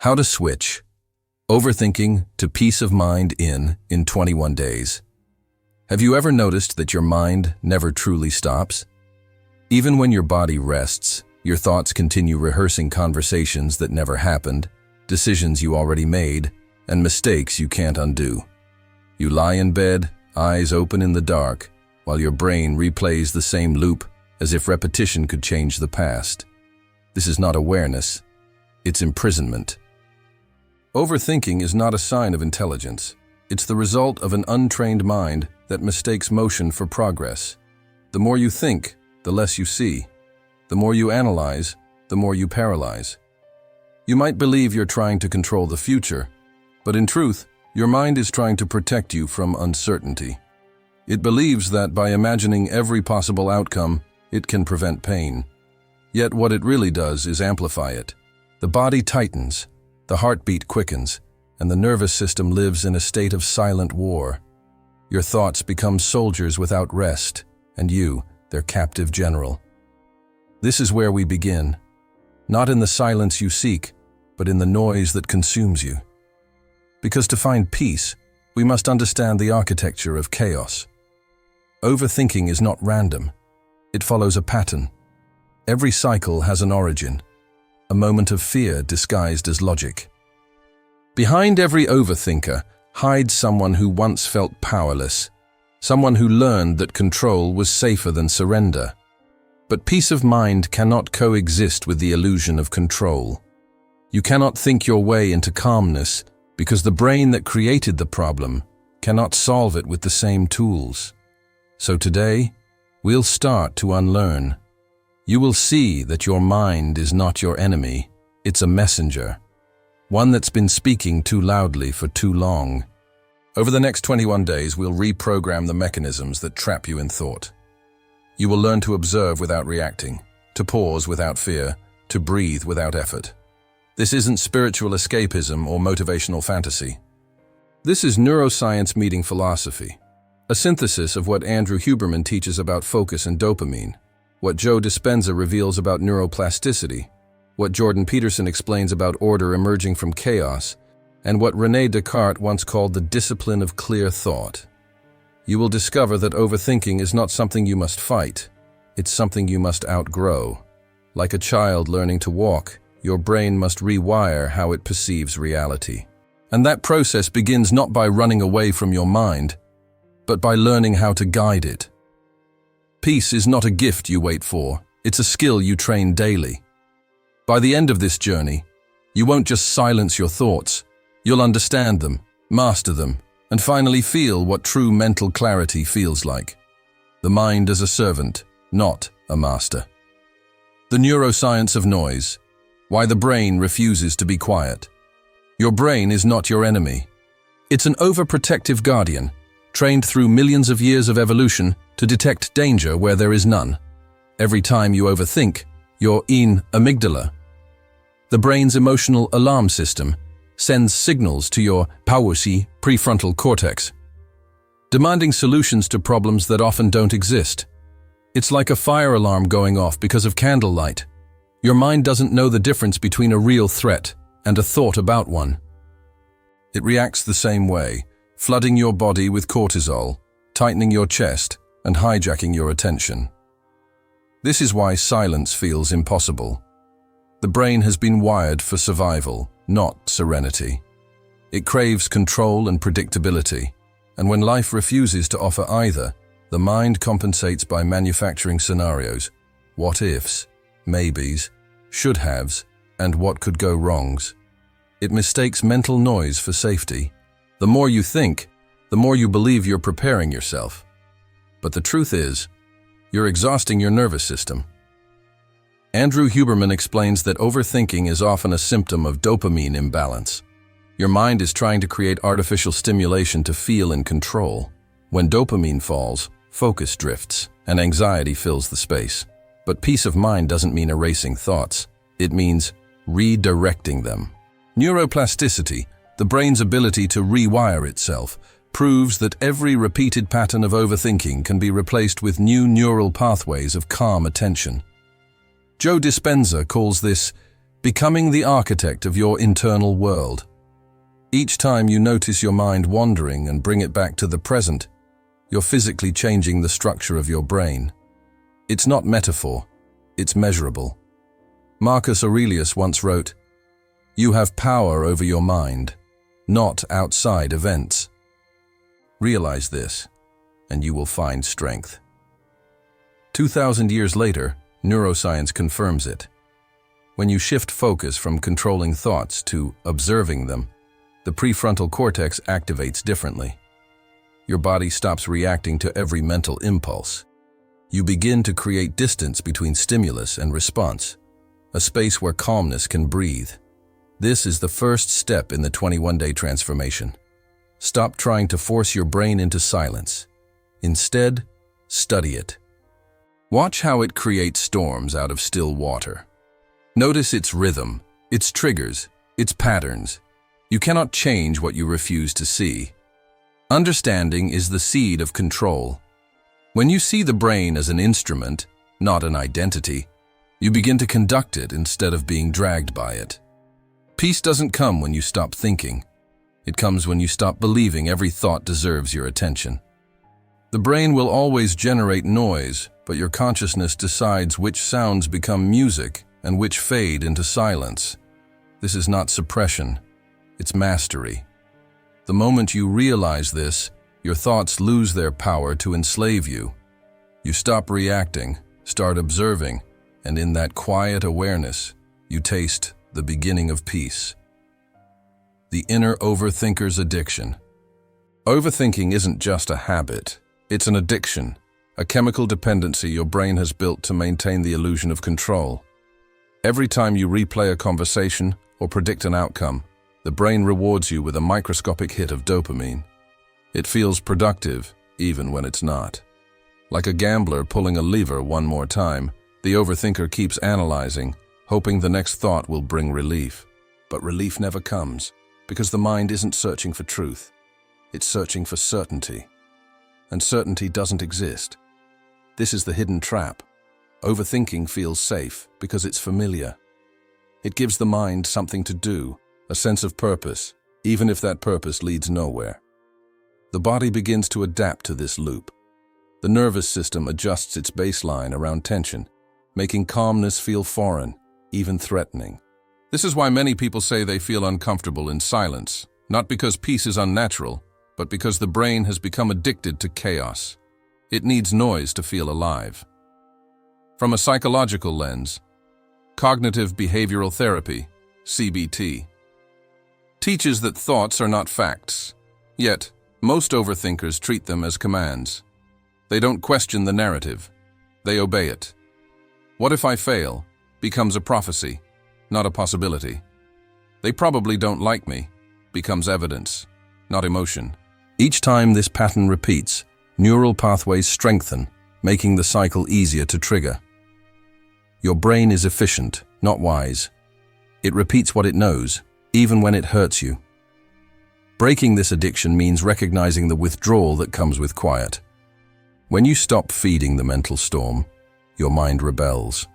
How to switch overthinking to peace of mind in 21 days. Have you ever noticed that your mind never truly stops? Even when your body rests, your thoughts continue rehearsing conversations that never happened, decisions you already made, and mistakes you can't undo. You lie in bed, eyes open in the dark, while your brain replays the same loop as if repetition could change the past. This is not awareness, it's imprisonment. Overthinking is not a sign of intelligence. It's the result of an untrained mind that mistakes motion for progress. The more you think, the less you see. The more you analyze, the more you paralyze. You might believe you're trying to control the future, but in truth, your mind is trying to protect you from uncertainty. It believes that by imagining every possible outcome, it can prevent pain. Yet what it really does is amplify it. The body tightens, the heartbeat quickens, and the nervous system lives in a state of silent war. Your thoughts become soldiers without rest, and you, their captive general. This is where we begin, not in the silence you seek, but in the noise that consumes you. Because to find peace, we must understand the architecture of chaos. Overthinking is not random. It follows a pattern. Every cycle has an origin, a moment of fear disguised as logic. Behind every overthinker hides someone who once felt powerless, someone who learned that control was safer than surrender. But peace of mind cannot coexist with the illusion of control. You cannot think your way into calmness because the brain that created the problem cannot solve it with the same tools. So today, we'll start to unlearn. You will see that your mind is not your enemy, it's a messenger, one that's been speaking too loudly for too long. Over the next 21 days, we'll reprogram the mechanisms that trap you in thought. You will learn to observe without reacting, to pause without fear, to breathe without effort. This isn't spiritual escapism or motivational fantasy. This is neuroscience meeting philosophy, a synthesis of what Andrew Huberman teaches about focus and dopamine, what Joe Dispenza reveals about neuroplasticity, what Jordan Peterson explains about order emerging from chaos, and what René Descartes once called the discipline of clear thought. You will discover that overthinking is not something you must fight, it's something you must outgrow. Like a child learning to walk, your brain must rewire how it perceives reality. And that process begins not by running away from your mind, but by learning how to guide it. Peace is not a gift you wait for, it's a skill you train daily. By the end of this journey, you won't just silence your thoughts, you'll understand them, master them, and finally feel what true mental clarity feels like. The mind as a servant, not a master. The neuroscience of noise, why the brain refuses to be quiet. Your brain is not your enemy. It's an overprotective guardian, trained through millions of years of evolution to detect danger where there is none. Every time you overthink, your amygdala, the brain's emotional alarm system, sends signals to your prefrontal cortex, demanding solutions to problems that often don't exist. It's like a fire alarm going off because of candlelight. Your mind doesn't know the difference between a real threat and a thought about one. It reacts the same way, flooding your body with cortisol, tightening your chest, and hijacking your attention. This is why silence feels impossible. The brain has been wired for survival, not serenity. It craves control and predictability, and when life refuses to offer either, the mind compensates by manufacturing scenarios, what-ifs, maybes, should-haves, and what could go wrongs. It mistakes mental noise for safety. The more you think, the more you believe you're preparing yourself. But the truth is, you're exhausting your nervous system. Andrew Huberman explains that overthinking is often a symptom of dopamine imbalance. Your mind is trying to create artificial stimulation to feel in control. When dopamine falls, focus drifts, and anxiety fills the space. But peace of mind doesn't mean erasing thoughts. It means redirecting them. Neuroplasticity, the brain's ability to rewire itself, proves that every repeated pattern of overthinking can be replaced with new neural pathways of calm attention. Joe Dispenza calls this becoming the architect of your internal world. Each time you notice your mind wandering and bring it back to the present, you're physically changing the structure of your brain. It's not metaphor, it's measurable. Marcus Aurelius once wrote, "You have power over your mind, not outside events." Realize this, and you will find strength. 2,000 years later, neuroscience confirms it. When you shift focus from controlling thoughts to observing them, the prefrontal cortex activates differently. Your body stops reacting to every mental impulse. You begin to create distance between stimulus and response, a space where calmness can breathe. This is the first step in the 21-day transformation. Stop trying to force your brain into silence. Instead, study it. Watch how it creates storms out of still water. Notice its rhythm, its triggers, its patterns. You cannot change what you refuse to see. Understanding is the seed of control. When you see the brain as an instrument, not an identity, you begin to conduct it instead of being dragged by it. Peace doesn't come when you stop thinking. It comes when you stop believing every thought deserves your attention. The brain will always generate noise, but your consciousness decides which sounds become music and which fade into silence. This is not suppression, it's mastery. The moment you realize this, your thoughts lose their power to enslave you. You stop reacting, start observing, and in that quiet awareness, you taste the beginning of peace. The inner overthinker's addiction. Overthinking isn't just a habit, it's an addiction, a chemical dependency your brain has built to maintain the illusion of control. Every time you replay a conversation or predict an outcome, the brain rewards you with a microscopic hit of dopamine. It feels productive, even when it's not. Like a gambler pulling a lever one more time, the overthinker keeps analyzing, hoping the next thought will bring relief. But relief never comes, because the mind isn't searching for truth. It's searching for certainty. And certainty doesn't exist. This is the hidden trap. Overthinking feels safe because it's familiar. It gives the mind something to do, a sense of purpose, even if that purpose leads nowhere. The body begins to adapt to this loop. The nervous system adjusts its baseline around tension, making calmness feel foreign, even threatening. This is why many people say they feel uncomfortable in silence, not because peace is unnatural, but because the brain has become addicted to chaos. It needs noise to feel alive. From a psychological lens, cognitive behavioral therapy, CBT, teaches that thoughts are not facts. Yet, most overthinkers treat them as commands. They don't question the narrative. They obey it. What if I fail? Becomes a prophecy, not a possibility. They probably don't like me. Becomes evidence, not emotion. Each time this pattern repeats, neural pathways strengthen, making the cycle easier to trigger. Your brain is efficient, not wise. It repeats what it knows, even when it hurts you. Breaking this addiction means recognizing the withdrawal that comes with quiet. When you stop feeding the mental storm, your mind rebels.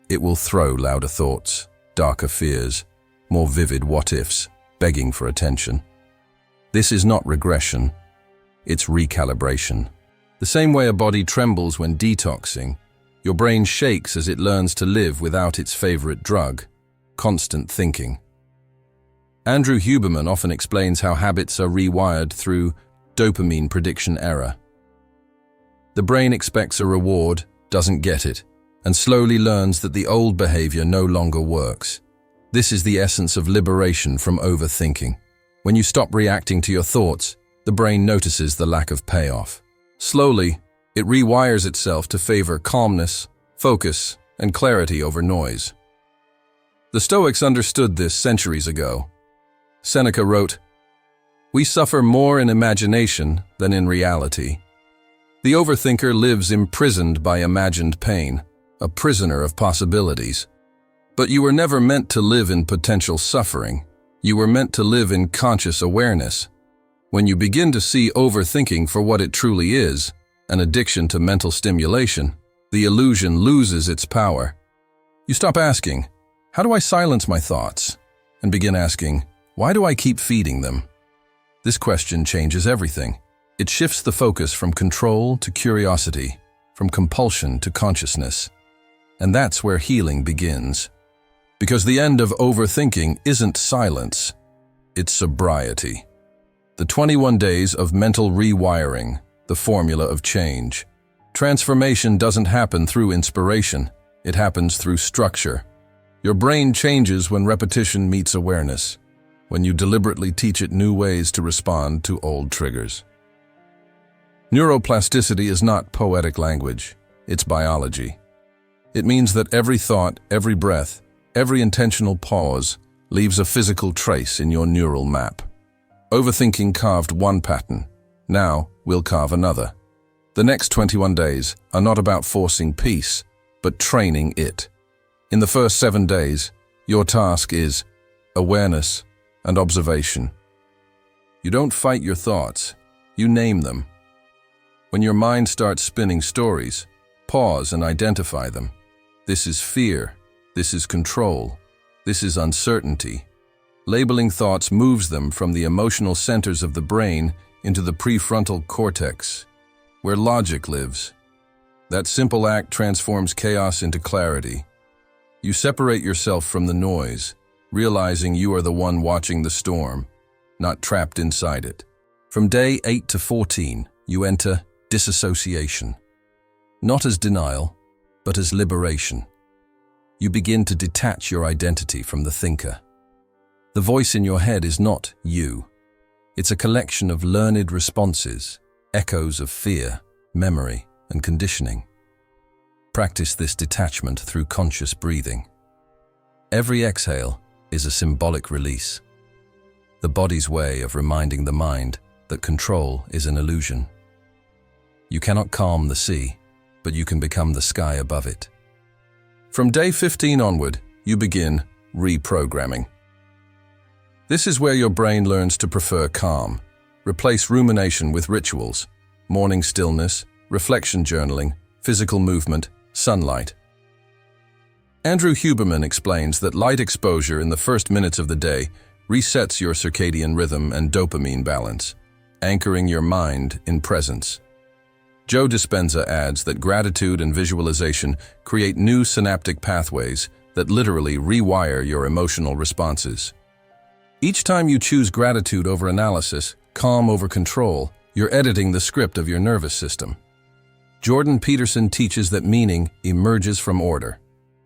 It will throw louder thoughts, darker fears, more vivid what-ifs, begging for attention. This is not regression, it's recalibration. The same way a body trembles when detoxing, your brain shakes as it learns to live without its favorite drug, constant thinking. Andrew Huberman often explains how habits are rewired through dopamine prediction error. The brain expects a reward, doesn't get it, and slowly learns that the old behavior no longer works. This is the essence of liberation from overthinking. When you stop reacting to your thoughts, the brain notices the lack of payoff. Slowly, it rewires itself to favor calmness, focus, and clarity over noise. The Stoics understood this centuries ago. Seneca wrote, "We suffer more in imagination than in reality." The overthinker lives imprisoned by imagined pain, a prisoner of possibilities. But you were never meant to live in potential suffering. You were meant to live in conscious awareness. When you begin to see overthinking for what it truly is, an addiction to mental stimulation, the illusion loses its power. You stop asking, How do I silence my thoughts? And begin asking, why do I keep feeding them? This question changes everything. It shifts the focus from control to curiosity, from compulsion to consciousness. And that's where healing begins. Because the end of overthinking isn't silence, it's sobriety. The 21 days of mental rewiring, the formula of change. Transformation doesn't happen through inspiration, it happens through structure. Your brain changes when repetition meets awareness, when you deliberately teach it new ways to respond to old triggers. Neuroplasticity is not poetic language, it's biology. It means that every thought, every breath, every intentional pause leaves a physical trace in your neural map. Overthinking carved one pattern. Now we'll carve another. The next 21 days are not about forcing peace, but training it. In the first 7 days, your task is awareness and observation. You don't fight your thoughts, you name them. When your mind starts spinning stories, pause and identify them. This is fear, this is control, this is uncertainty. Labeling thoughts moves them from the emotional centers of the brain into the prefrontal cortex, where logic lives. That simple act transforms chaos into clarity. You separate yourself from the noise, realizing you are the one watching the storm, not trapped inside it. From day 8 to 14, you enter disassociation. Not as denial, but as liberation. You begin to detach your identity from the thinker. The voice in your head is not you. It's a collection of learned responses, echoes of fear, memory, and conditioning. Practice this detachment through conscious breathing. Every exhale is a symbolic release, the body's way of reminding the mind that control is an illusion. You cannot calm the sea, but you can become the sky above it. From day 15 onward, you begin reprogramming. This is where your brain learns to prefer calm. Replace rumination with rituals, morning stillness, reflection journaling, physical movement, sunlight. Andrew Huberman explains that light exposure in the first minutes of the day resets your circadian rhythm and dopamine balance, anchoring your mind in presence. Joe Dispenza adds that gratitude and visualization create new synaptic pathways that literally rewire your emotional responses. Each time you choose gratitude over analysis, calm over control, you're editing the script of your nervous system. Jordan Peterson teaches that meaning emerges from order.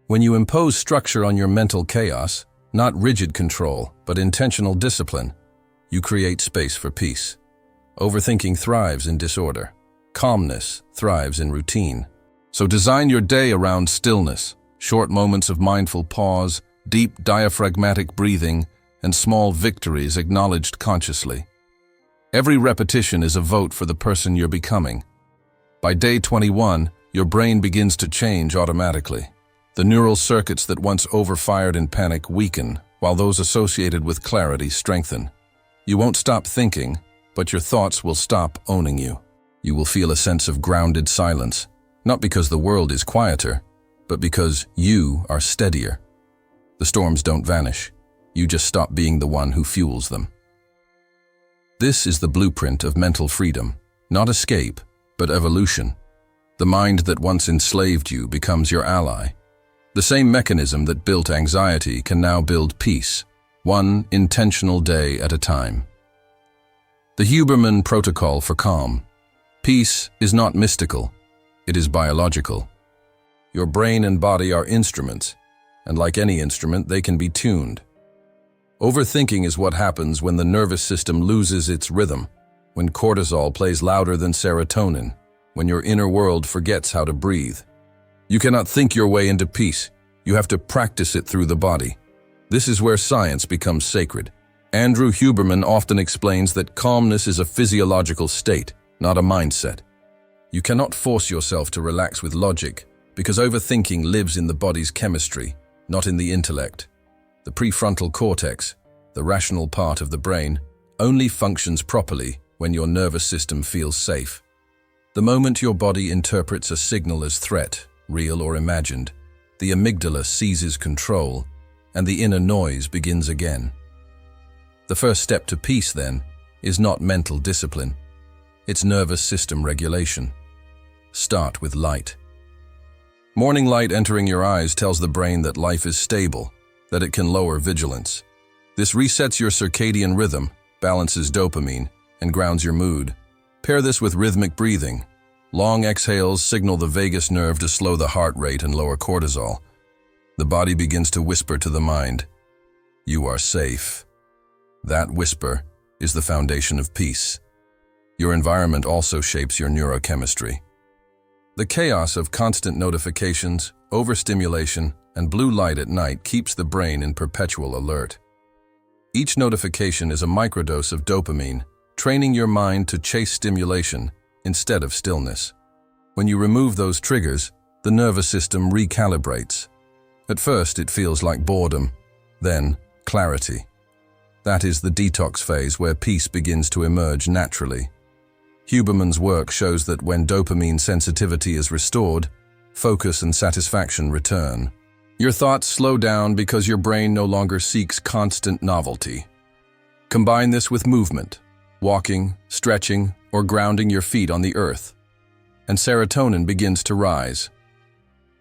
When you impose structure on your mental chaos, not rigid control, but intentional discipline, you create space for peace. Overthinking thrives in disorder. Calmness thrives in routine. So design your day around stillness, short moments of mindful pause, deep diaphragmatic breathing, and small victories acknowledged consciously. Every repetition is a vote for the person you're becoming. By day 21, your brain begins to change automatically. The neural circuits that once overfired in panic weaken, while those associated with clarity strengthen. You won't stop thinking, but your thoughts will stop owning you. You will feel a sense of grounded silence, not because the world is quieter, but because you are steadier. The storms don't vanish. You just stop being the one who fuels them. This is the blueprint of mental freedom, not escape, but evolution. The mind that once enslaved you becomes your ally. The same mechanism that built anxiety can now build peace, one intentional day at a time. The Huberman Protocol for Calm. Peace is not mystical, it is biological. Your brain and body are instruments, and like any instrument, they can be tuned. Overthinking is what happens when the nervous system loses its rhythm, when cortisol plays louder than serotonin, when your inner world forgets how to breathe. You cannot think your way into peace. You have to practice it through the body. This is where science becomes sacred. Andrew Huberman often explains that calmness is a physiological state, not a mindset. You cannot force yourself to relax with logic, because overthinking lives in the body's chemistry, not in the intellect. The prefrontal cortex, the rational part of the brain, only functions properly when your nervous system feels safe. The moment your body interprets a signal as threat, real or imagined, the amygdala seizes control, and the inner noise begins again. The first step to peace, then, is not mental discipline. It's nervous system regulation. Start with light. Morning light entering your eyes tells the brain that life is stable, that it can lower vigilance. This resets your circadian rhythm, balances dopamine, and grounds your mood. Pair this with rhythmic breathing. Long exhales signal the vagus nerve to slow the heart rate and lower cortisol. The body begins to whisper to the mind, "You are safe." That whisper is the foundation of peace. Your environment also shapes your neurochemistry. The chaos of constant notifications, overstimulation, and blue light at night keeps the brain in perpetual alert. Each notification is a microdose of dopamine, training your mind to chase stimulation instead of stillness. When you remove those triggers, the nervous system recalibrates. At first, it feels like boredom, then clarity. That is the detox phase where peace begins to emerge naturally. Huberman's work shows that when dopamine sensitivity is restored, focus and satisfaction return. Your thoughts slow down because your brain no longer seeks constant novelty. Combine this with movement, walking, stretching, or grounding your feet on the earth, and serotonin begins to rise.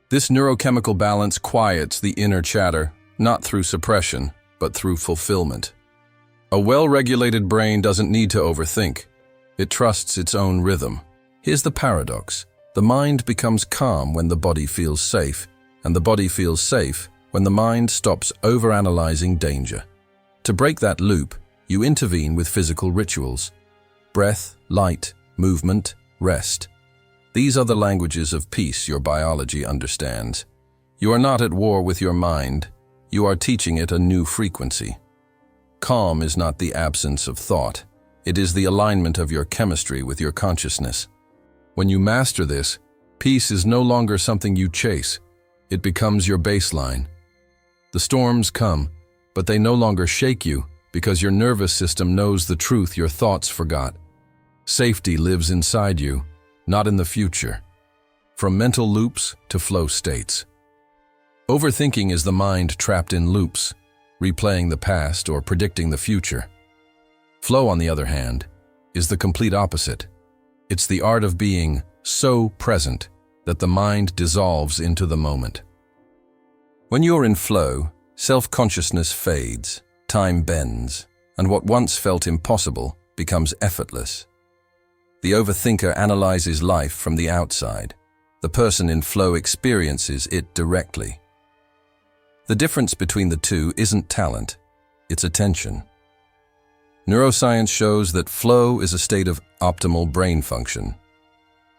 This neurochemical balance quiets the inner chatter, not through suppression, but through fulfillment. A well-regulated brain doesn't need to overthink. It trusts its own rhythm. Here's the paradox. The mind becomes calm when the body feels safe, and the body feels safe when the mind stops overanalyzing danger. To break that loop, you intervene with physical rituals. Breath, light, movement, rest. These are the languages of peace your biology understands. You are not at war with your mind. You are teaching it a new frequency. Calm is not the absence of thought. It is the alignment of your chemistry with your consciousness. When you master this, peace is no longer something you chase. It becomes your baseline. The storms come, but they no longer shake you because your nervous system knows the truth your thoughts forgot. Safety lives inside you, not in the future. From mental loops to flow states. Overthinking is the mind trapped in loops, replaying the past or predicting the future. Flow, on the other hand, is the complete opposite. It's the art of being so present that the mind dissolves into the moment. When you're in flow, self-consciousness fades, time bends, and what once felt impossible becomes effortless. The overthinker analyzes life from the outside. The person in flow experiences it directly. The difference between the two isn't talent, it's attention. Neuroscience shows that flow is a state of optimal brain function,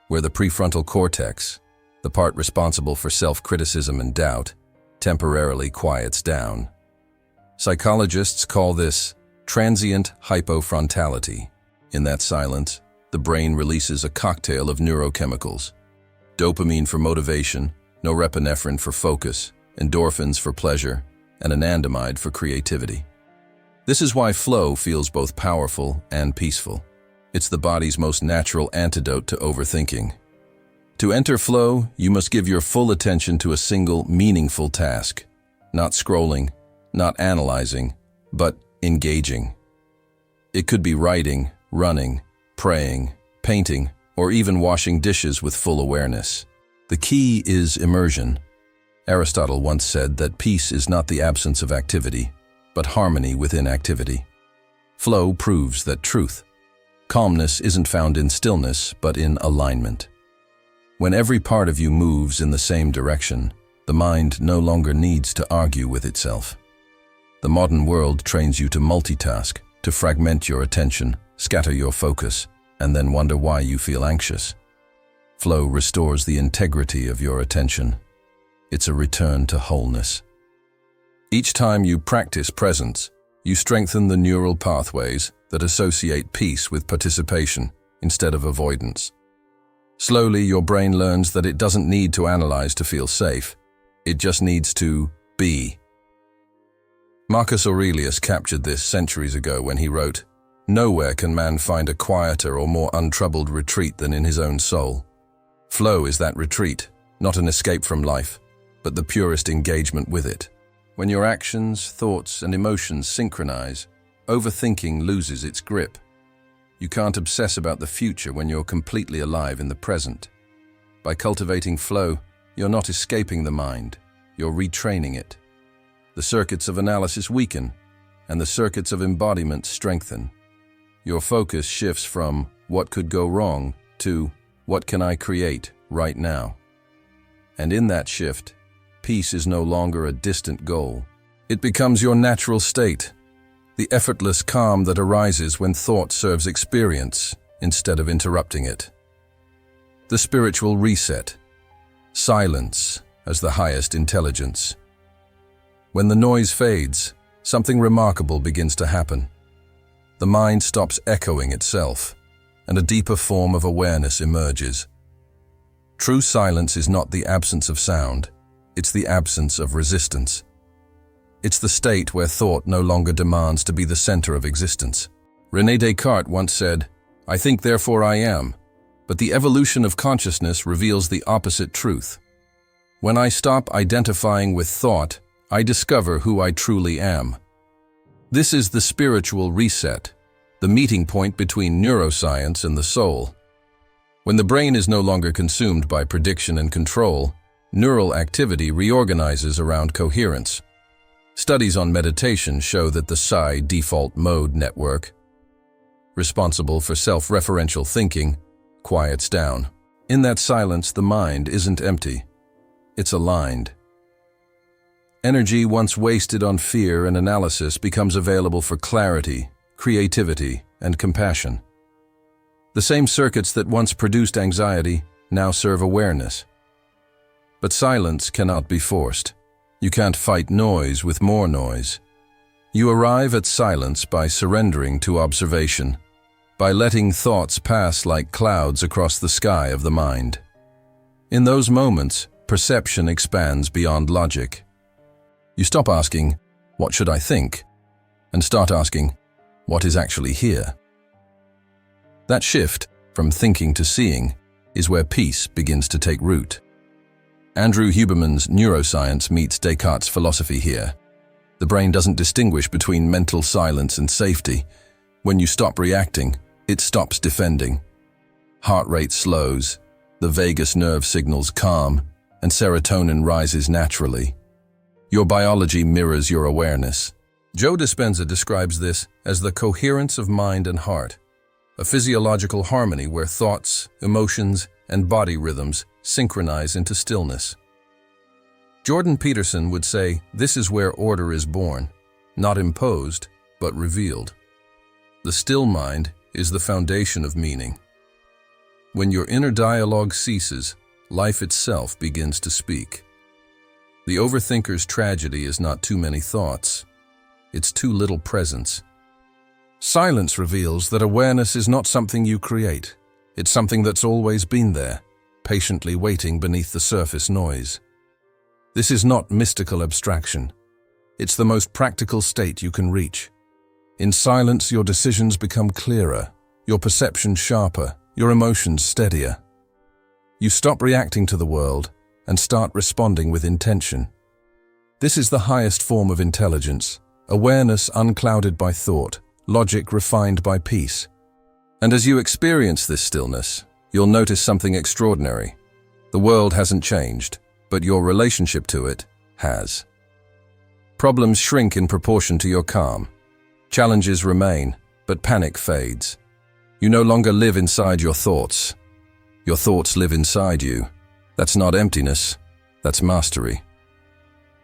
where the prefrontal cortex, the part responsible for self-criticism and doubt, temporarily quiets down. Psychologists call this transient hypofrontality. In that silence, the brain releases a cocktail of neurochemicals: dopamine for motivation, norepinephrine for focus, endorphins for pleasure, and anandamide for creativity. This is why flow feels both powerful and peaceful. It's the body's most natural antidote to overthinking. To enter flow, you must give your full attention to a single, meaningful task. Not scrolling, not analyzing, but engaging. It could be writing, running, praying, painting, or even washing dishes with full awareness. The key is immersion. Aristotle once said that peace is not the absence of activity, but harmony within activity. Flow proves that truth. Calmness isn't found in stillness, but in alignment. When every part of you moves in the same direction, the mind no longer needs to argue with itself. The modern world trains you to multitask, to fragment your attention, scatter your focus, and then wonder why you feel anxious. Flow restores the integrity of your attention. It's a return to wholeness. Each time you practice presence, you strengthen the neural pathways that associate peace with participation instead of avoidance. Slowly, your brain learns that it doesn't need to analyze to feel safe. It just needs to be. Marcus Aurelius captured this centuries ago when he wrote, "Nowhere can man find a quieter or more untroubled retreat than in his own soul." Flow is that retreat, not an escape from life, but the purest engagement with it. When your actions, thoughts, and emotions synchronize, overthinking loses its grip. You can't obsess about the future when you're completely alive in the present. By cultivating flow, you're not escaping the mind, you're retraining it. The circuits of analysis weaken, and the circuits of embodiment strengthen. Your focus shifts from what could go wrong to what can I create right now. And in that shift, peace is no longer a distant goal. It becomes your natural state, the effortless calm that arises when thought serves experience instead of interrupting it. The spiritual reset, silence as the highest intelligence. When the noise fades, something remarkable begins to happen. The mind stops echoing itself, and a deeper form of awareness emerges. True silence is not the absence of sound, it's the absence of resistance. It's the state where thought no longer demands to be the center of existence. René Descartes once said, "I think, therefore I am," but the evolution of consciousness reveals the opposite truth. When I stop identifying with thought, I discover who I truly am. This is the spiritual reset, the meeting point between neuroscience and the soul. When the brain is no longer consumed by prediction and control, neural activity reorganizes around coherence. Studies on meditation show that the psi default mode network, responsible for self-referential thinking, quiets down. In that silence, the mind isn't empty. It's aligned. Energy once wasted on fear and analysis becomes available for clarity, creativity, and compassion. The same circuits that once produced anxiety now serve awareness. But silence cannot be forced. You can't fight noise with more noise. You arrive at silence by surrendering to observation, by letting thoughts pass like clouds across the sky of the mind. In those moments, perception expands beyond logic. You stop asking, "What should I think?" and start asking, "What is actually here?" That shift, from thinking to seeing, is where peace begins to take root. Andrew Huberman's neuroscience meets Descartes' philosophy here. The brain doesn't distinguish between mental silence and safety. When you stop reacting, it stops defending. Heart rate slows, the vagus nerve signals calm, and serotonin rises naturally. Your biology mirrors your awareness. Joe Dispenza describes this as the coherence of mind and heart, a physiological harmony where thoughts, emotions, and body rhythms synchronize into stillness. Jordan Peterson would say, this is where order is born, not imposed, but revealed. The still mind is the foundation of meaning. When your inner dialogue ceases, life itself begins to speak. The overthinker's tragedy is not too many thoughts. It's too little presence. Silence reveals that awareness is not something you create. It's something that's always been there, patiently waiting beneath the surface noise. This is not mystical abstraction. It's the most practical state you can reach. In silence, your decisions become clearer, your perception sharper, your emotions steadier. You stop reacting to the world and start responding with intention. This is the highest form of intelligence, awareness unclouded by thought, logic refined by peace. And as you experience this stillness, you'll notice something extraordinary. The world hasn't changed, but your relationship to it has. Problems shrink in proportion to your calm. Challenges remain, but panic fades. You no longer live inside your thoughts. Your thoughts live inside you. That's not emptiness, that's mastery.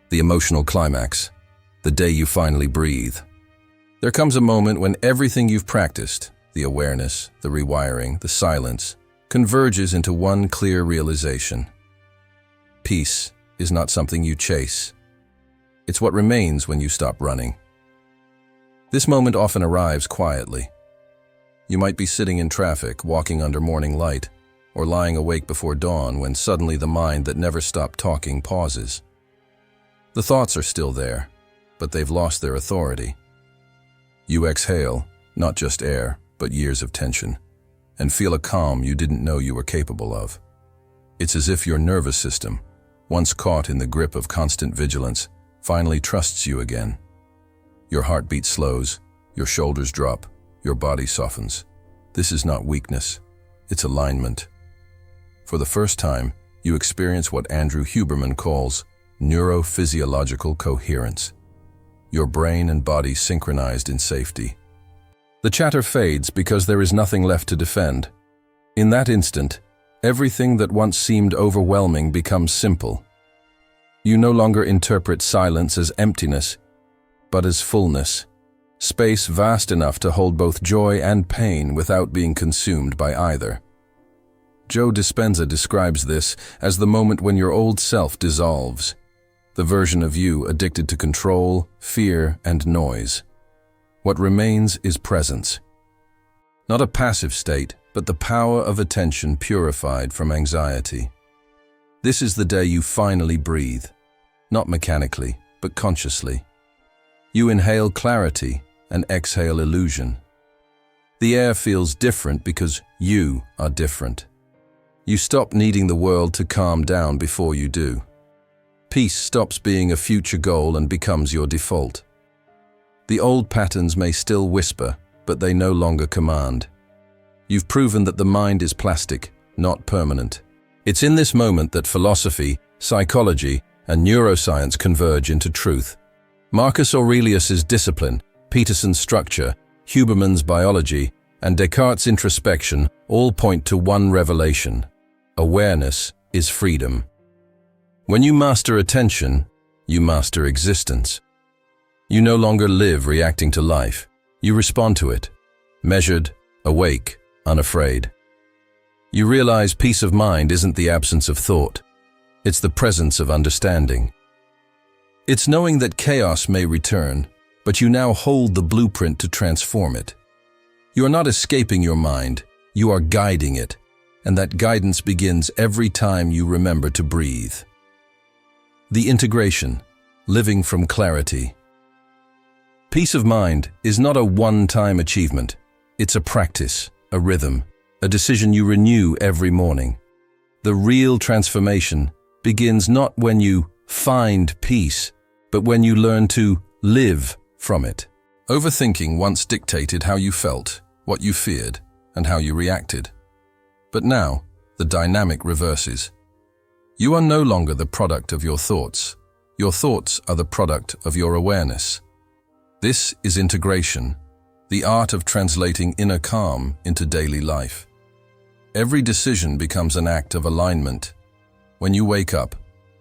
The emotional climax, the day you finally breathe. There comes a moment when everything you've practiced, the awareness, the rewiring, the silence, converges into one clear realization. Peace is not something you chase. It's what remains when you stop running. This moment often arrives quietly. You might be sitting in traffic, walking under morning light, or lying awake before dawn when suddenly the mind that never stopped talking pauses. The thoughts are still there, but they've lost their authority. You exhale, not just air, but years of tension, and feel a calm you didn't know you were capable of. It's as if your nervous system, once caught in the grip of constant vigilance, finally trusts you again. Your heartbeat slows, your shoulders drop, your body softens. This is not weakness, it's alignment. For the first time, you experience what Andrew Huberman calls neurophysiological coherence. Your brain and body synchronized in safety. The chatter fades because there is nothing left to defend. In that instant, everything that once seemed overwhelming becomes simple. You no longer interpret silence as emptiness, but as fullness, space vast enough to hold both joy and pain without being consumed by either. Joe Dispenza describes this as the moment when your old self dissolves, the version of you addicted to control, fear, and noise. What remains is presence. Not a passive state, but the power of attention purified from anxiety. This is the day you finally breathe, not mechanically, but consciously. You inhale clarity and exhale illusion. The air feels different because you are different. You stop needing the world to calm down before you do. Peace stops being a future goal and becomes your default. The old patterns may still whisper, but they no longer command. You've proven that the mind is plastic, not permanent. It's in this moment that philosophy, psychology, and neuroscience converge into truth. Marcus Aurelius's discipline, Peterson's structure, Huberman's biology, and Descartes' introspection all point to one revelation: awareness is freedom. When you master attention, you master existence. You no longer live reacting to life. You respond to it, measured, awake, unafraid. You realize peace of mind isn't the absence of thought. It's the presence of understanding. It's knowing that chaos may return, but you now hold the blueprint to transform it. You are not escaping your mind, you are guiding it, and that guidance begins every time you remember to breathe. The integration, living from clarity. Peace of mind is not a one-time achievement. It's a practice, a rhythm, a decision you renew every morning. The real transformation begins not when you find peace, but when you learn to live from it. Overthinking once dictated how you felt, what you feared, and how you reacted. But now, the dynamic reverses. You are no longer the product of your thoughts. Your thoughts are the product of your awareness. This is integration, the art of translating inner calm into daily life. Every decision becomes an act of alignment. When you wake up,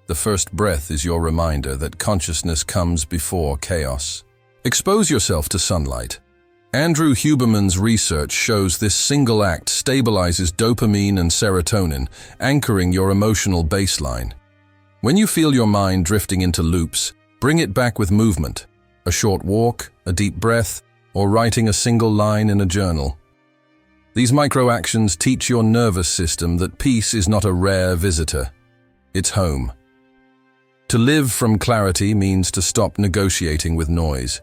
the first breath is your reminder that consciousness comes before chaos. Expose yourself to sunlight. Andrew Huberman's research shows this single act stabilizes dopamine and serotonin, anchoring your emotional baseline. When you feel your mind drifting into loops, bring it back with movement. A short walk, a deep breath, or writing a single line in a journal. These micro-actions teach your nervous system that peace is not a rare visitor. It's home. To live from clarity means to stop negotiating with noise.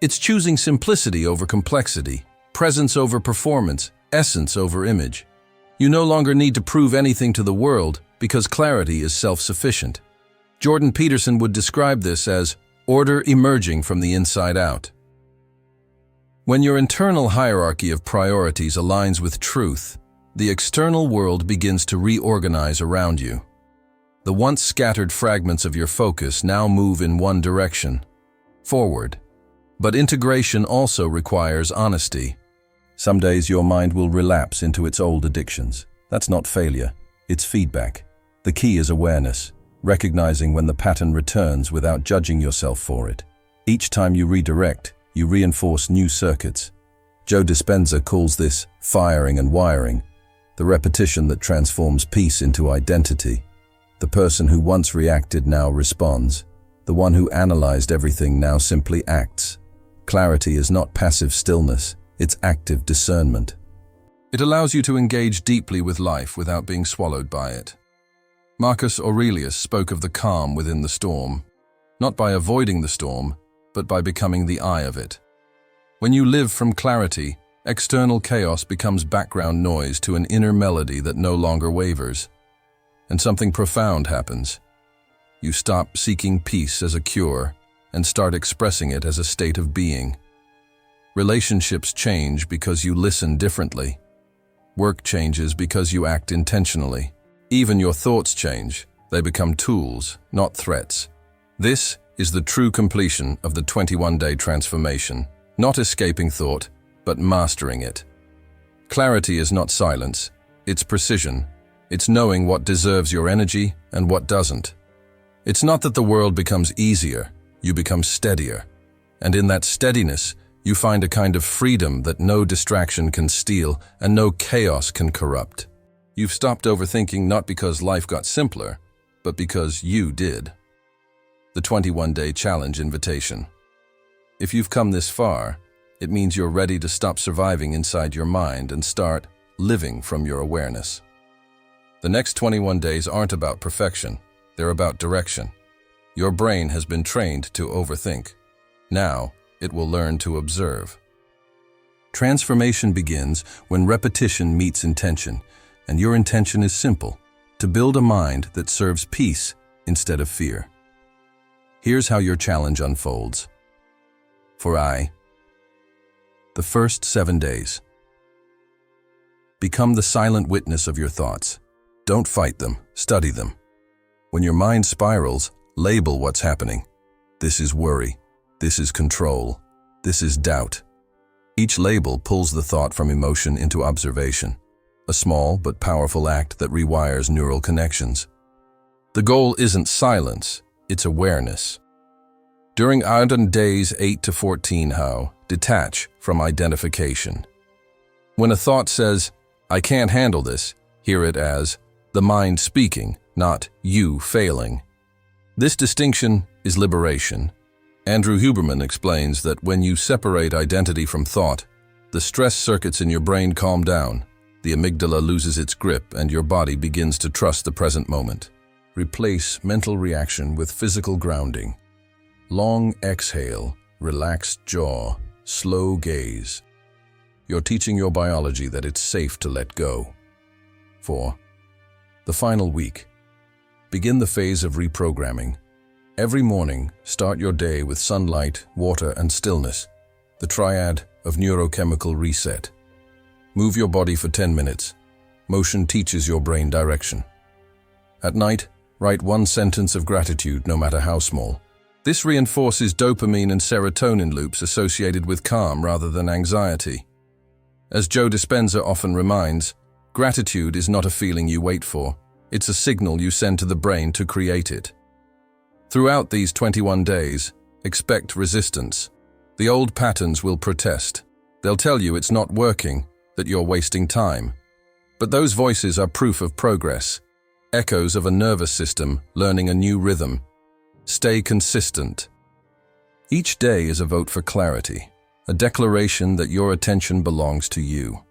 It's choosing simplicity over complexity, presence over performance, essence over image. You no longer need to prove anything to the world because clarity is self-sufficient. Jordan Peterson would describe this as order emerging from the inside out. When your internal hierarchy of priorities aligns with truth, the external world begins to reorganize around you. The once scattered fragments of your focus now move in one direction, forward. But integration also requires honesty. Some days your mind will relapse into its old addictions. That's not failure, it's feedback. The key is awareness, recognizing when the pattern returns without judging yourself for it. Each time you redirect, you reinforce new circuits. Joe Dispenza calls this firing and wiring, the repetition that transforms peace into identity. The person who once reacted now responds. The one who analyzed everything now simply acts. Clarity is not passive stillness, it's active discernment. It allows you to engage deeply with life without being swallowed by it. Marcus Aurelius spoke of the calm within the storm, not by avoiding the storm, but by becoming the eye of it. When you live from clarity, external chaos becomes background noise to an inner melody that no longer wavers. And something profound happens. you stop seeking peace as a cure and start expressing it as a state of being. Relationships change because you listen differently. Work changes because you act intentionally. Even your thoughts change. They become tools, not threats. This is the true completion of the 21-day transformation, not escaping thought, but mastering it. Clarity is not silence, it's precision. It's knowing what deserves your energy and what doesn't. It's not that the world becomes easier, you become steadier. And in that steadiness, you find a kind of freedom that no distraction can steal and no chaos can corrupt. You've stopped overthinking not because life got simpler, but because you did. The 21-day challenge invitation. If you've come this far, it means you're ready to stop surviving inside your mind and start living from your awareness. The next 21 days aren't about perfection, they're about direction. Your brain has been trained to overthink. Now, it will learn to observe. Transformation begins when repetition meets intention, and your intention is simple: to build a mind that serves peace instead of fear. Here's how your challenge unfolds. The first 7 days. Become the silent witness of your thoughts. Don't fight them, study them. When your mind spirals, label what's happening. This is worry. This is control. This is doubt. Each label pulls the thought from emotion into observation, a small but powerful act that rewires neural connections. The goal isn't silence, it's awareness. During days 8 to 14, detach from identification. When a thought says, "I can't handle this," hear it as the mind speaking, not you failing. This distinction is liberation. Andrew Huberman explains that when you separate identity from thought, the stress circuits in your brain calm down, the amygdala loses its grip, and your body begins to trust the present moment. Replace mental reaction with physical grounding. Long exhale, relaxed jaw, slow gaze. You're teaching your biology that it's safe to let go. 4. The final week. Begin the phase of reprogramming. Every morning, start your day with sunlight, water, and stillness, the triad of neurochemical reset. Move your body for 10 minutes. Motion teaches your brain direction. At night, write one sentence of gratitude, no matter how small. This reinforces dopamine and serotonin loops associated with calm rather than anxiety. As Joe Dispenza often reminds, gratitude is not a feeling you wait for, it's a signal you send to the brain to create it. Throughout these 21 days, expect resistance. The old patterns will protest. They'll tell you it's not working, that you're wasting time. But those voices are proof of progress, echoes of a nervous system learning a new rhythm. Stay consistent. Each day is a vote for clarity, a declaration that your attention belongs to you.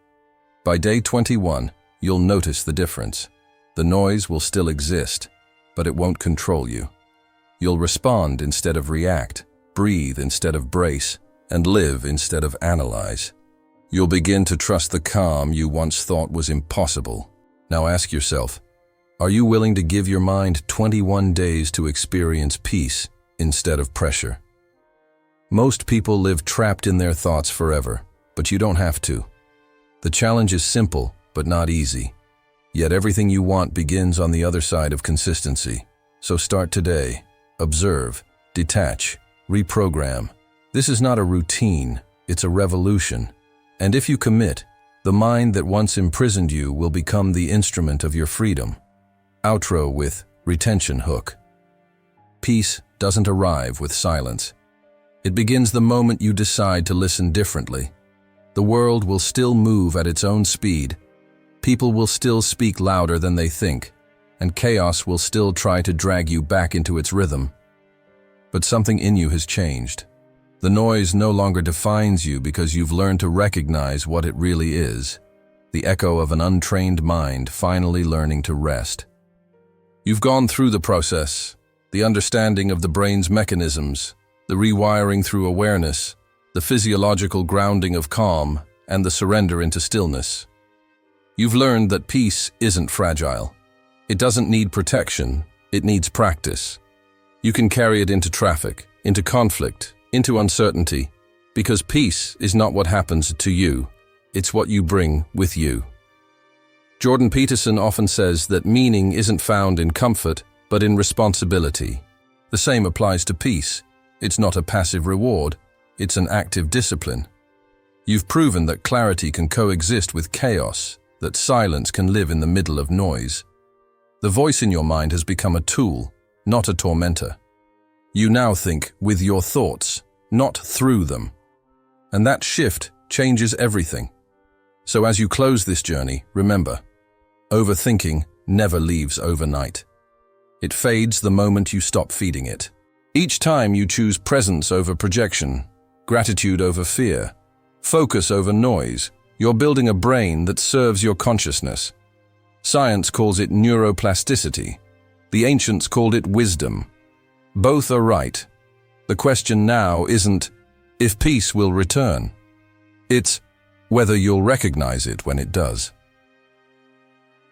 By day 21, you'll notice the difference. The noise will still exist, but it won't control you. You'll respond instead of react, breathe instead of brace, and live instead of analyze. You'll begin to trust the calm you once thought was impossible. Now ask yourself, are you willing to give your mind 21 days to experience peace instead of pressure? Most people live trapped in their thoughts forever, but you don't have to. The challenge is simple, but not easy. Yet everything you want begins on the other side of consistency. So start today. Observe, detach, reprogram. This is not a routine, it's a revolution. And if you commit, the mind that once imprisoned you will become the instrument of your freedom. Outro with retention hook. Peace doesn't arrive with silence. It begins the moment you decide to listen differently. The world will still move at its own speed. People will still speak louder than they think, and chaos will still try to drag you back into its rhythm. But something in you has changed. The noise no longer defines you because you've learned to recognize what it really is, the echo of an untrained mind finally learning to rest. You've gone through the process, the understanding of the brain's mechanisms, the rewiring through awareness, the physiological grounding of calm, and the surrender into stillness. You've learned that peace isn't fragile. It doesn't need protection, it needs practice. You can carry it into traffic, into conflict, into uncertainty, because peace is not what happens to you, it's what you bring with you. Jordan Peterson often says that meaning isn't found in comfort, but in responsibility. The same applies to peace. It's not a passive reward, it's an active discipline. You've proven that clarity can coexist with chaos, that silence can live in the middle of noise. The voice in your mind has become a tool, not a tormentor. You now think with your thoughts, not through them. And that shift changes everything. So as you close this journey, remember, overthinking never leaves overnight. It fades the moment you stop feeding it. Each time you choose presence over projection, gratitude over fear, focus over noise, you're building a brain that serves your consciousness. Science calls it neuroplasticity. The ancients called it wisdom. Both are right. The question now isn't if peace will return. It's whether you'll recognize it when it does.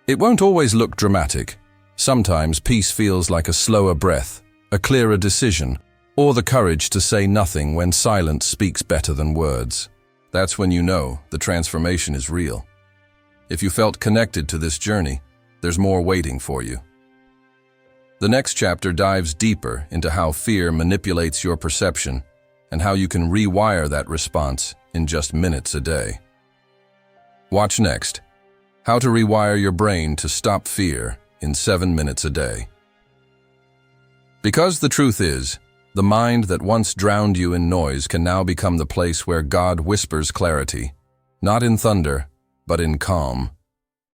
It won't always look dramatic. Sometimes peace feels like a slower breath, a clearer decision, or the courage to say nothing when silence speaks better than words. That's when you know the transformation is real. If you felt connected to this journey, there's more waiting for you. The next chapter dives deeper into how fear manipulates your perception and how you can rewire that response in just minutes a day. Watch next, how to rewire your brain to stop fear in 7 minutes a day. Because the truth is, the mind that once drowned you in noise can now become the place where God whispers clarity, not in thunder, but in calm.